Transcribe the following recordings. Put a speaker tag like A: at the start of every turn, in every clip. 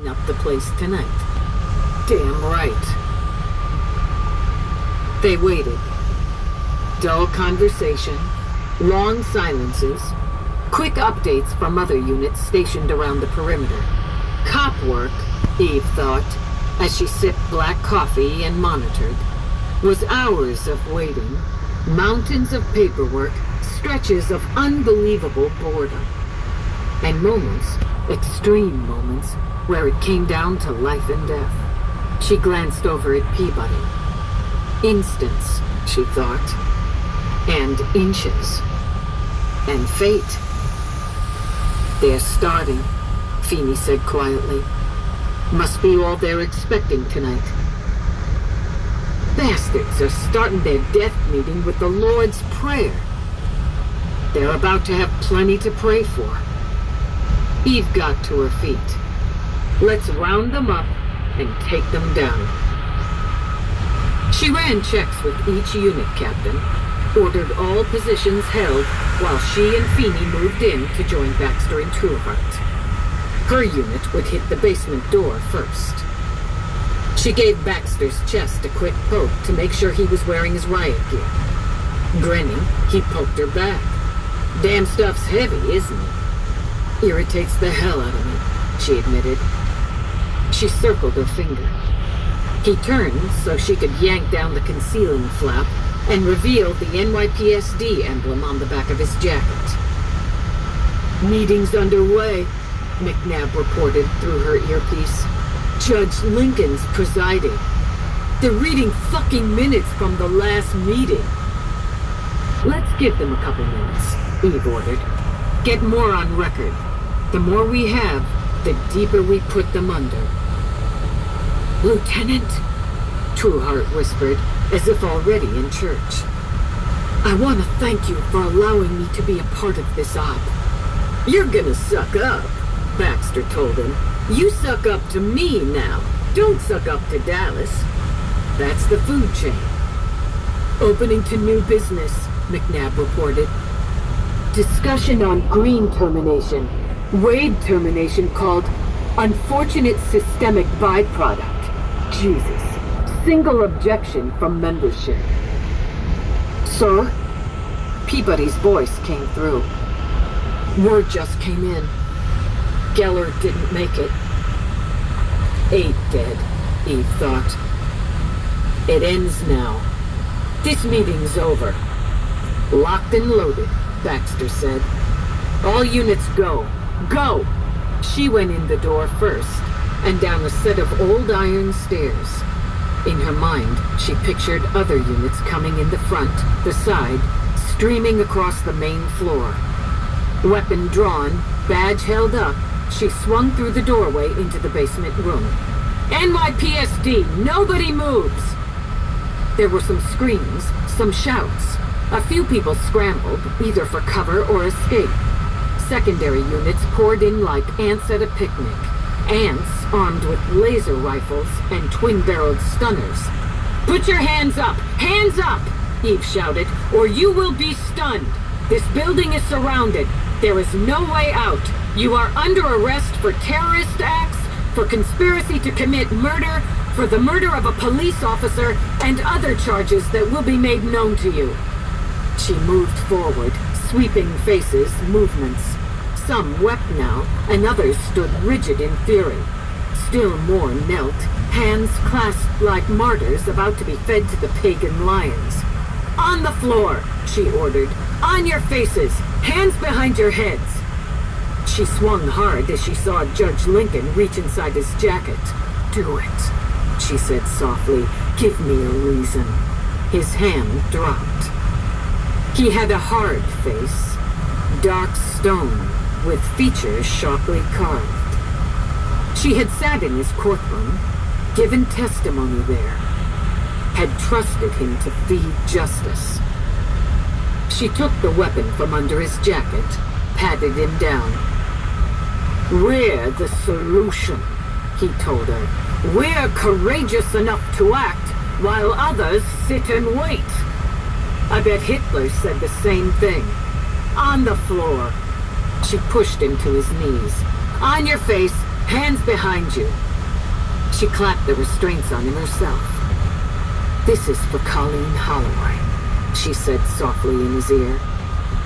A: up the place tonight. Damn right. They waited. Dull conversation, long silences, quick updates from other units stationed around the perimeter. Cop work, Eve thought, as she sipped black coffee and monitored, was hours of waiting, mountains of paperwork, stretches of unbelievable boredom, and moments, extreme moments, where it came down to life and death. She glanced over at Peabody. Instants, she thought, and inches, and fate. They're starting, Feeney said quietly. Must be all they're expecting tonight. Bastards are starting their death meeting with the Lord's Prayer. They're about to have plenty to pray for. Eve got to her feet. Let's round them up and take them down. She ran checks with each unit captain, ordered all positions held while she and Feeney moved in to join Baxter and Trueheart. Her unit would hit the basement door first. She gave Baxter's chest a quick poke to make sure he was wearing his riot gear. Grinning, he poked her back. Damn stuff's heavy, isn't it? Irritates the hell out of me, she admitted. She circled her finger. He turned so she could yank down the concealing flap and reveal the NYPSD emblem on the back of his jacket. Meeting's underway, McNabb reported through her earpiece. Judge Lincoln's presiding. They're reading fucking minutes from the last meeting. Let's give them a couple minutes, Eve ordered. Get more on record. The more we have, the deeper we put them under. Lieutenant, Trueheart whispered, as if already in church. I want to thank you for allowing me to be a part of this op. You're gonna suck up, Baxter told him. You suck up to me now. Don't suck up to Dallas. That's the food chain. Opening to new business, McNabb reported. Discussion on green termination. Wade termination called unfortunate systemic byproduct. Jesus. Single objection from membership. Sir? Peabody's voice came through. Word just came in. Geller didn't make it. 8 dead, Eve thought. It ends now. This meeting's over. Locked and loaded, Baxter said. All units go. Go! She went in the door first, and down a set of old iron stairs. In her mind, she pictured other units coming in the front, the side, streaming across the main floor. Weapon drawn, badge held up, she swung through the doorway into the basement room. NYPSD, nobody moves! There were some screams, some shouts. A few people scrambled, either for cover or escape. Secondary units poured in like ants at a picnic. Ants armed with laser rifles and twin-barreled stunners. Put your hands up! Hands up! Eve shouted, or you will be stunned. This building is surrounded. There is no way out. You are under arrest for terrorist acts, for conspiracy to commit murder, for the murder of a police officer, and other charges that will be made known to you. She moved forward, sweeping faces, movements. Some wept now, and others stood rigid in fury. Still more knelt, hands clasped like martyrs about to be fed to the pagan lions. On the floor, she ordered. On your faces, hands behind your heads. She swung hard as she saw Judge Lincoln reach inside his jacket. Do it, she said softly. Give me a reason. His hand dropped. He had a hard face, dark stone, with features sharply carved. She had sat in his courtroom, given testimony there, had trusted him to feed justice. She took the weapon from under his jacket, patted him down. We're the solution, he told her. We're courageous enough to act, while others sit and wait. I bet Hitler said the same thing. On the floor. She pushed him to his knees. On your face, Hands behind you. She clapped the restraints on him herself. This is for Colleen Holloway, she said softly in his ear.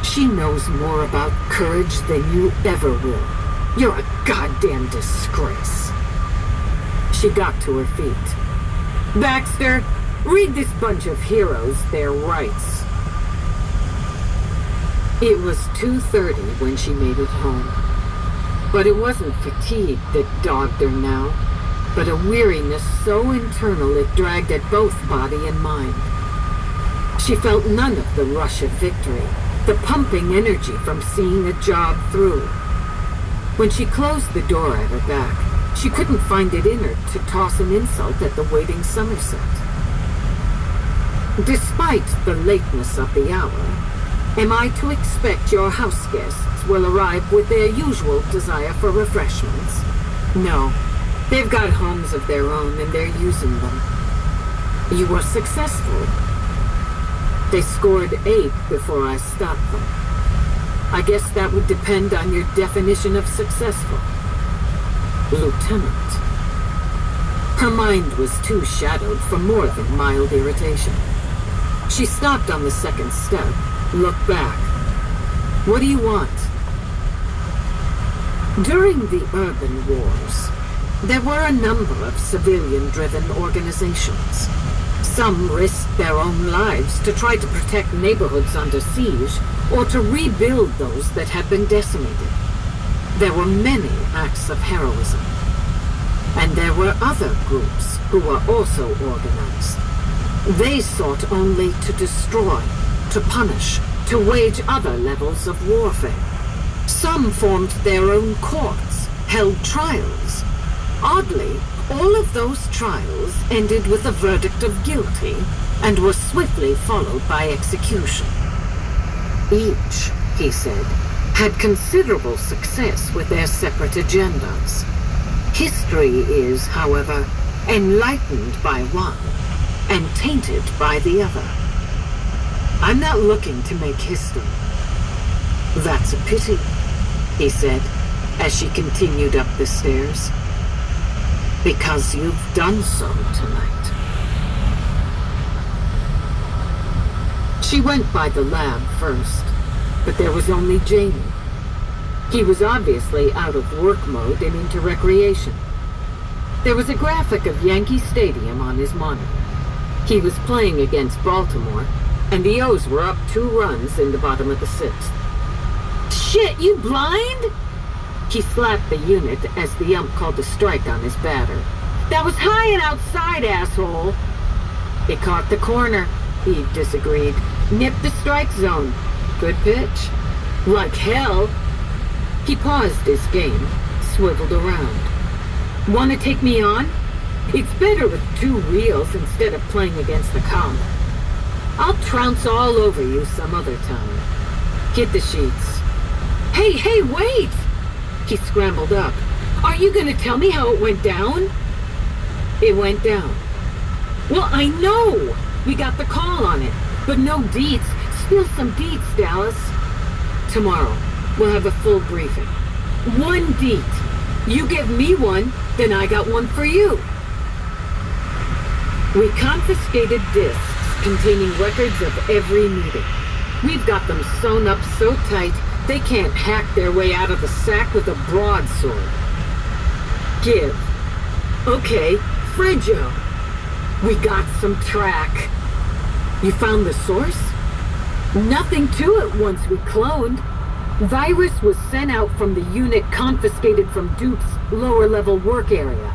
A: She knows more about courage than you ever will. You're a goddamn disgrace. She got to her feet. Baxter, read this bunch of heroes their rights. It was 2:30 when she made it home. But it wasn't fatigue that dogged her now, but a weariness so internal it dragged at both body and mind. She felt none of the rush of victory, the pumping energy from seeing a job through. When she closed the door at her back, she couldn't find it in her to toss an insult at the waiting Somerset. Despite the lateness of the hour, am I to expect your house guests will arrive with their usual desire for refreshments? No. They've got homes of their own and they're using them. You were successful. They scored 8 before I stopped them. I guess that would depend on your definition of successful. Lieutenant. Her mind was too shadowed for more than mild irritation. She stopped on the second step, looked back. What do you want? During the urban wars, there were a number of civilian-driven organizations. Some risked their own lives to try to protect neighborhoods under siege or to rebuild those that had been decimated. There were many acts of heroism. And there were other groups who were also organized. They sought only to destroy, to punish, to wage other levels of warfare. Some formed their own courts, held trials. Oddly, all of those trials ended with a verdict of guilty and were swiftly followed by execution. Each, he said, had considerable success with their separate agendas. History is, however, enlightened by one and tainted by the other. I'm not looking to make history. That's a pity, he said, as she continued up the stairs. Because you've done so tonight. She went by the lab first, but there was only Jamie. He was obviously out of work mode and into recreation. There was a graphic of Yankee Stadium on his monitor. He was playing against Baltimore, and the O's were up 2 runs in the bottom of the 6th. Shit, you blind? He slapped the unit as the ump called a strike on his batter. That was high and outside, asshole. It caught the corner, he disagreed. Nipped the strike zone. Good pitch. Like hell. He paused his game, swiveled around. Want to take me on? It's better with 2 reels instead of playing against the comp. I'll trounce all over you some other time. Hit the sheets. Hey, wait! He scrambled up. Are you gonna tell me how it went down? It went down. Well, I know! We got the call on it, but no deets. Spill some deets, Dallas. Tomorrow, we'll have a full briefing. 1 deet. You give me one, then I got one for you. We confiscated discs containing records of every meeting. We've got them sewn up so tight they can't hack their way out of the sack with a broadsword. Give. Okay, Frejo. We got some track. You found the source? Nothing to it once we cloned. Virus was sent out from the unit confiscated from Duke's lower-level work area.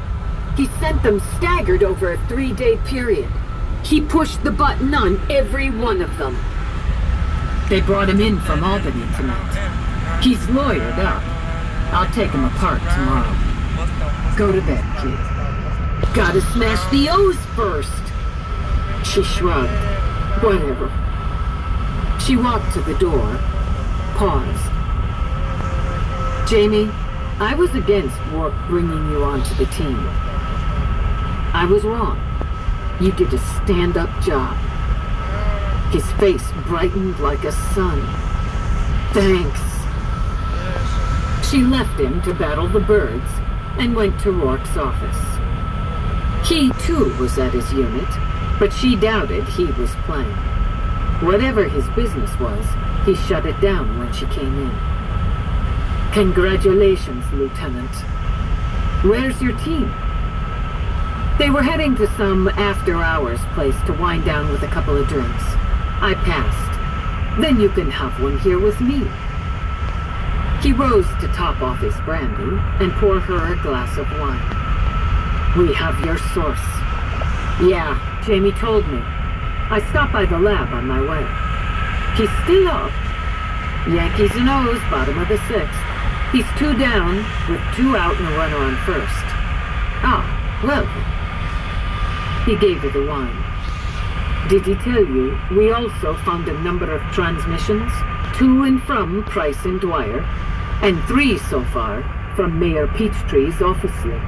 A: He sent them staggered over a 3-day period. He pushed the button on every one of them. They brought him in from Albany tonight. He's lawyered up. I'll take him apart tomorrow. Go to bed, kid. Gotta smash the O's first. She shrugged. Whatever. She walked to the door, paused. Jamie, I was against bringing you onto the team. I was wrong. You did a stand-up job. His face brightened like a sun. Thanks. She left him to battle the birds and went to Rourke's office. He, too, was at his unit, but she doubted he was playing. Whatever his business was, he shut it down when she came in. "Congratulations, Lieutenant. Where's your team?" "They were heading to some after-hours place to wind down with a couple of drinks. I passed. Then you can have one here with me." He rose to top off his brandy and pour her a glass of wine. "We have your source." "Yeah, Jamie told me. I stopped by the lab on my way." "He's still up?" "Yankees and O's, bottom of the sixth. He's 2 down, with 2 out and a runner on first." "Ah, well then." He gave her the wine. "Did he tell you we also found a number of transmissions? 2 in from Price and Dwyer, and 3 so far from Mayor Peachtree's office link.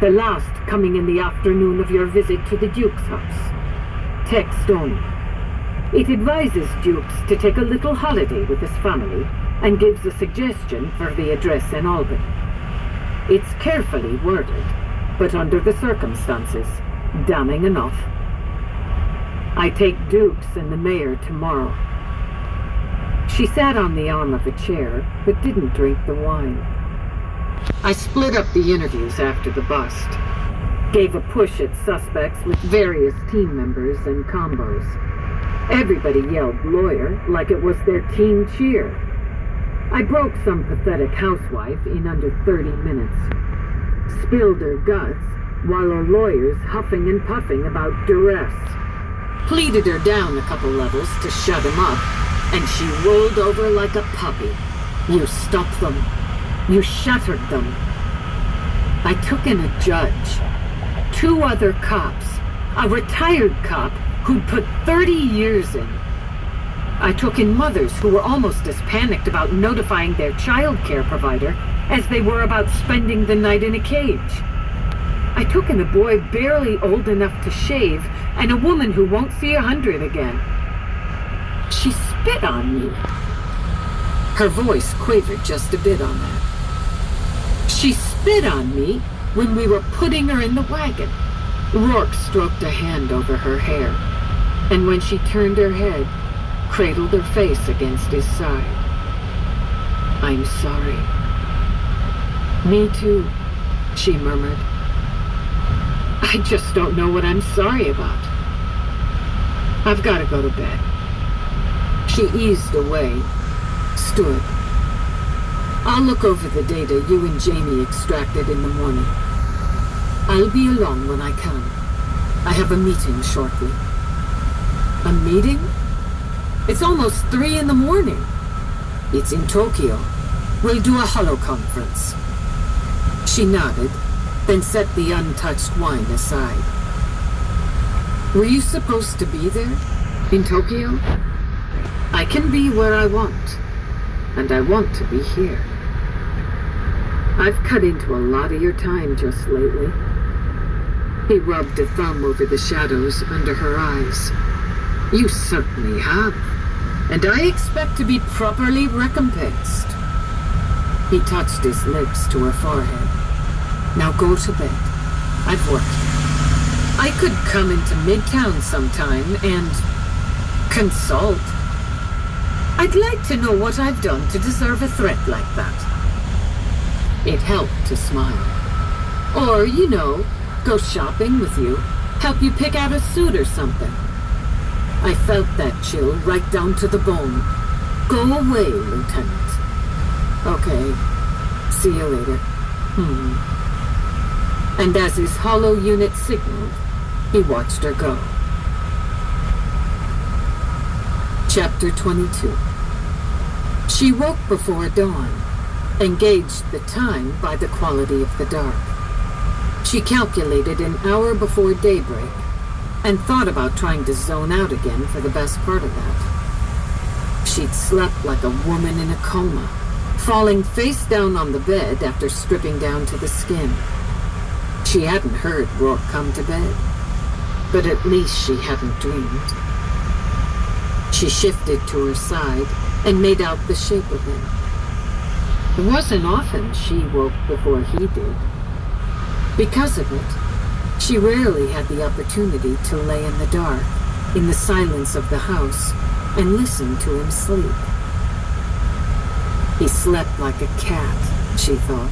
A: The last coming in the afternoon of your visit to the Duke's house. Text only. It advises Dukes to take a little holiday with his family and gives a suggestion for the address in Albany. It's carefully worded, but under the circumstances, damning enough. I take Dukes and the mayor tomorrow." She sat on the arm of a chair, but didn't drink the wine. "I split up the interviews after the bust. Gave a push at suspects with various team members and combos. Everybody yelled lawyer like it was their team cheer. I broke some pathetic housewife in under 30 minutes. Spilled her guts while her lawyers huffing and puffing about duress. Pleaded her down a couple levels to shut him up, and she rolled over like a puppy. You stopped them. You shattered them. I took in a judge, 2 other cops, a retired cop who'd put 30 years in. I took in mothers who were almost as panicked about notifying their child care provider as they were about spending the night in a cage. I took in a boy barely old enough to shave and a woman who won't see 100 again. She spit on me." Her voice quavered just a bit on that. "She spit on me when we were putting her in the wagon." Rourke stroked a hand over her hair, and when she turned her head, cradled her face against his side. "I'm sorry." "Me too," she murmured. "I just don't know what I'm sorry about. I've got to go to bed." She eased away, stood. "I'll look over the data you and Jamie extracted in the morning. I'll be along when I can. I have a meeting shortly." "A meeting? It's almost 3 in the morning." "It's in Tokyo. We'll do a holo conference." She nodded, then set the untouched wine aside. "Were you supposed to be there? In Tokyo? I can be where I want, and I want to be here. I've cut into a lot of your time just lately." He rubbed a thumb over the shadows under her eyes. "You certainly have, and I expect to be properly recompensed." He touched his lips to her forehead. "Now go to bed. I've worked. I could come into Midtown sometime and consult. I'd like to know what I've done to deserve a threat like that." It helped to smile. "Or, go shopping with you, help you pick out a suit or something." I felt that chill right down to the bone. "Go away, Lieutenant." "Okay. See you later." And as his holo unit signaled, he watched her go. Chapter 22. She woke before dawn, and gauged the time by the quality of the dark. She calculated an hour before daybreak, and thought about trying to zone out again for the best part of that. She'd slept like a woman in a coma, falling face down on the bed after stripping down to the skin. She hadn't heard Rourke come to bed, but at least she hadn't dreamed. She shifted to her side and made out the shape of him. It wasn't often she woke before he did. Because of it, she rarely had the opportunity to lay in the dark, in the silence of the house, and listen to him sleep. He slept like a cat, she thought.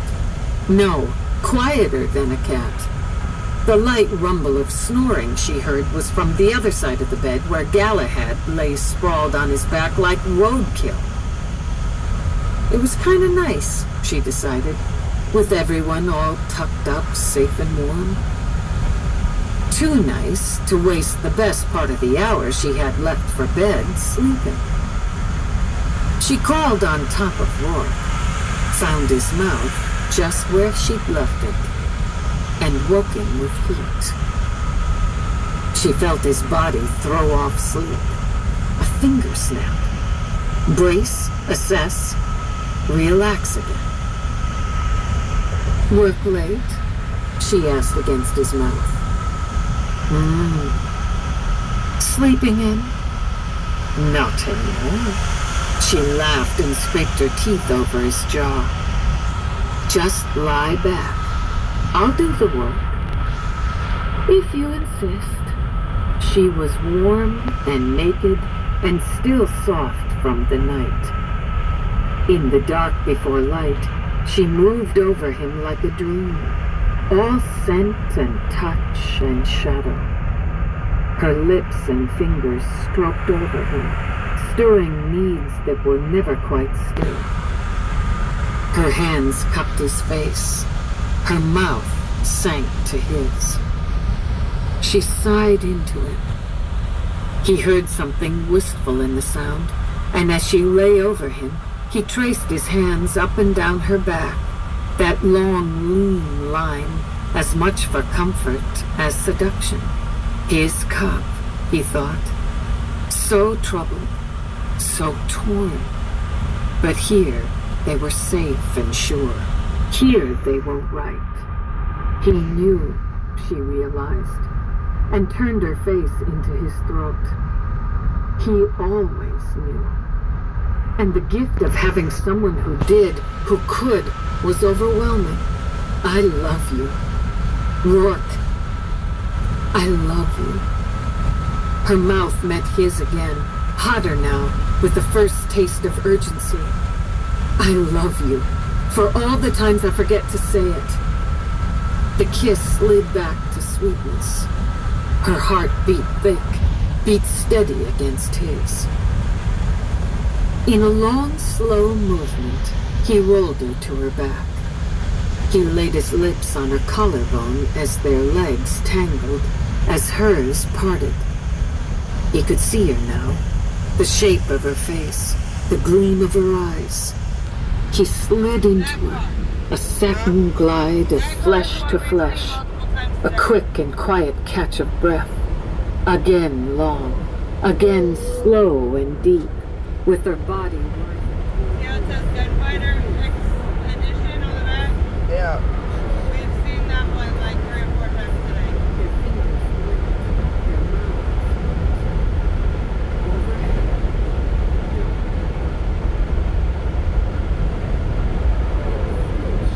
A: No, quieter than a cat. The light rumble of snoring she heard was from the other side of the bed, where Galahad lay sprawled on his back like roadkill. It was kind of nice, she decided, with everyone all tucked up, safe and warm. Too nice to waste the best part of the hour she had left for bed sleeping. She crawled on top of Rourke, found his mouth just where she'd left it, and woke him with heat. She felt his body throw off sleep. A finger snap. Brace, assess, relax again. Work late? She asked against his mouth. Sleeping in? Not anymore. She laughed and scraped her teeth over his jaw. Just lie back. I'll do the work. If you insist. She was warm and naked and still soft from the night. In the dark before light, she moved over him like a dream, all scent and touch and shadow. Her lips and fingers stroked over him, stirring needs that were never quite still. Her hands cupped his face. Her mouth sank to his. She sighed into it. He heard something wistful in the sound, and as she lay over him, he traced his hands up and down her back, that long, lean line, as much for comfort as seduction. His cup, he thought. So troubled, so torn. But here they were safe and sure. Here they were right. He knew, she realized, and turned her face into his throat. He always knew. And the gift of having someone who did, who could, was overwhelming. I love you. Rourke. I love you. Her mouth met his again, hotter now, with the first taste of urgency. I love you. For all the times I forget to say it. The kiss slid back to sweetness. Her heart beat thick, beat steady against his. In a long, slow movement, he rolled her to her back. He laid his lips on her collarbone as their legs tangled, as hers parted. He could see her now, the shape of her face, the gleam of her eyes. He slid into her, a satin glide of flesh to flesh, a quick and quiet catch of breath, again long, again slow and deep, with her body rising.
B: Yeah, it says Gunfighter Expedition on the back.
C: Yeah.
B: We've seen that one like 3 or 4 times today.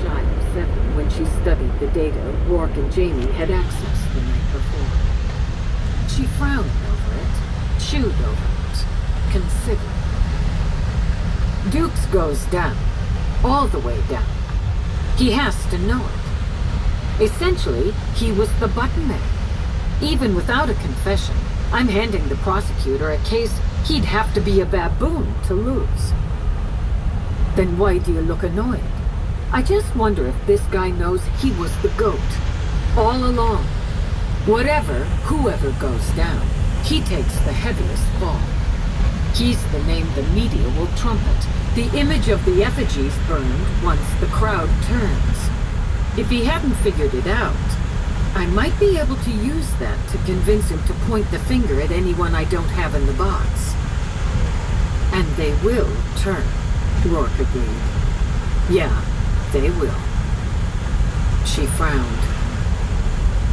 A: Shy of 7 when she studied the data Rourke and Jamie had accessed the night before. She frowned over it, chewed over it, considered. Dukes goes down, all the way down. He has to know it. Essentially, he was the button man. Even without a confession, I'm handing the prosecutor a case he'd have to be a baboon to lose. Then why do you look annoyed? I just wonder if this guy knows he was the GOAT. All along. Whatever, whoever goes down, he takes the heaviest fall. He's the name the media will trumpet, the image of the effigies burned once the crowd turns. If he hadn't figured it out, I might be able to use that to convince him to point the finger at anyone I don't have in the box. And they will turn, Rourke agreed. Yeah, they will. She frowned.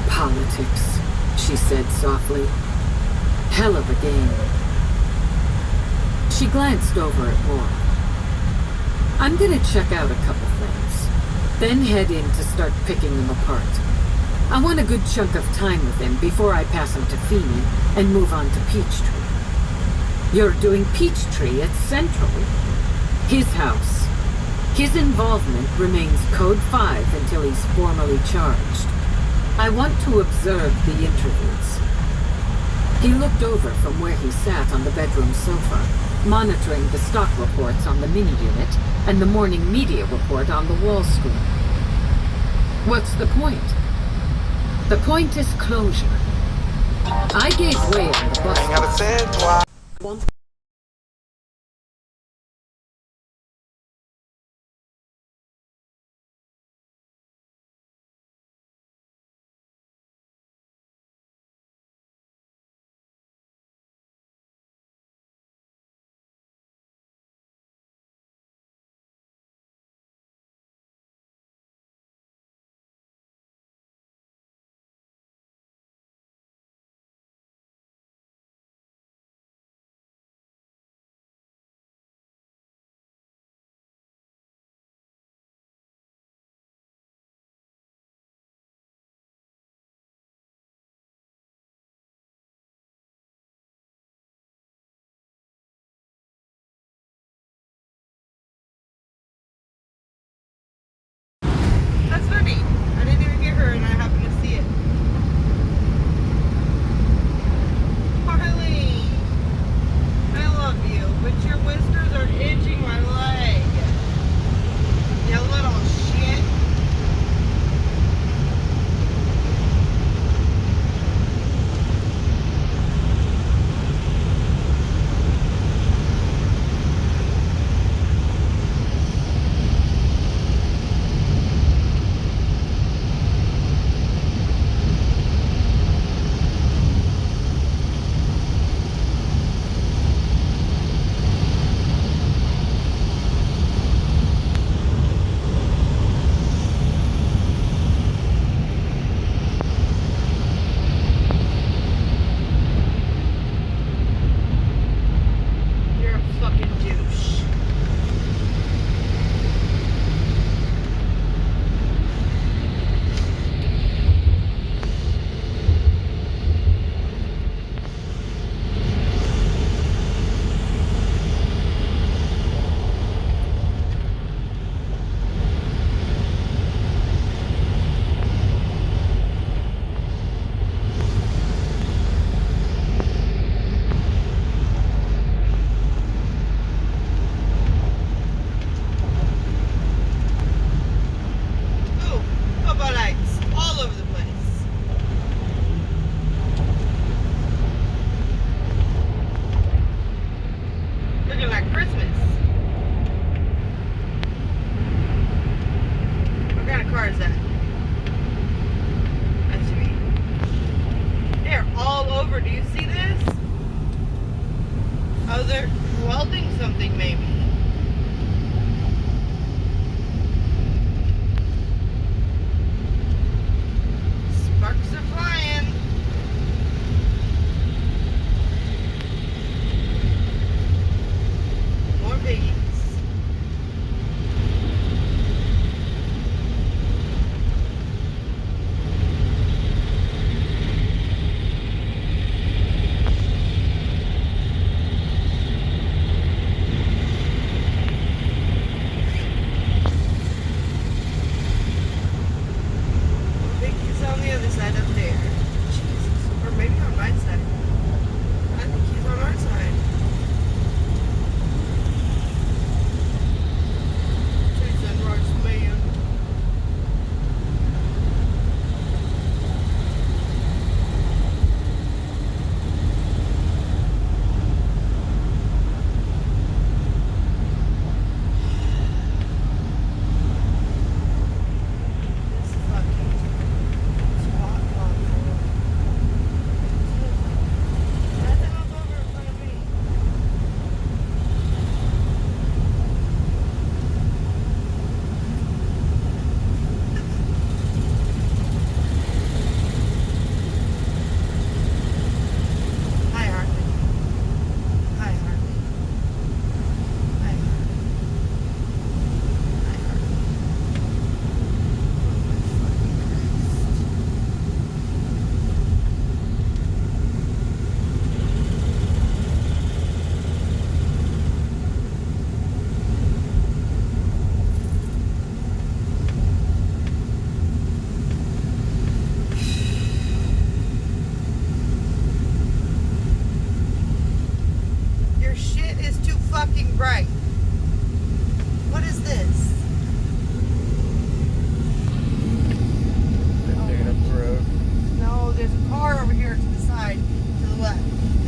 A: Politics, she said softly. Hell of a game. She glanced over at Rourke. I'm gonna check out a couple things, then head in to start picking them apart. I want a good chunk of time with him before I pass him to Feeney and move on to Peachtree. You're doing Peachtree at Central? His house. His involvement remains Code 5 until he's formally charged. I want to observe the interviews. He looked over from where he sat on the bedroom sofa, monitoring the stock reports on the mini-unit and the morning media report on the wall screen. What's the point? The point is closure. I gave way on the bus.
B: That's funny. I didn't even hear her and I happened to see it. Harley, I love you, but your whiskers are itching my leg. You little shit. You're a fucking douche. Ooh, Cocoa lights all over the place. Looking like Christmas. What kind of car is that? SUV. They're all over. Do you see this? Oh, they're welding something maybe. Sparks are flying. More piggies.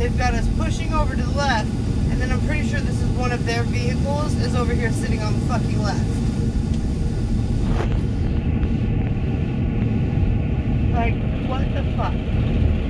B: They've got us pushing over to the left, and then I'm pretty sure this is one of their vehicles is over here sitting on the fucking left. Like, what the fuck?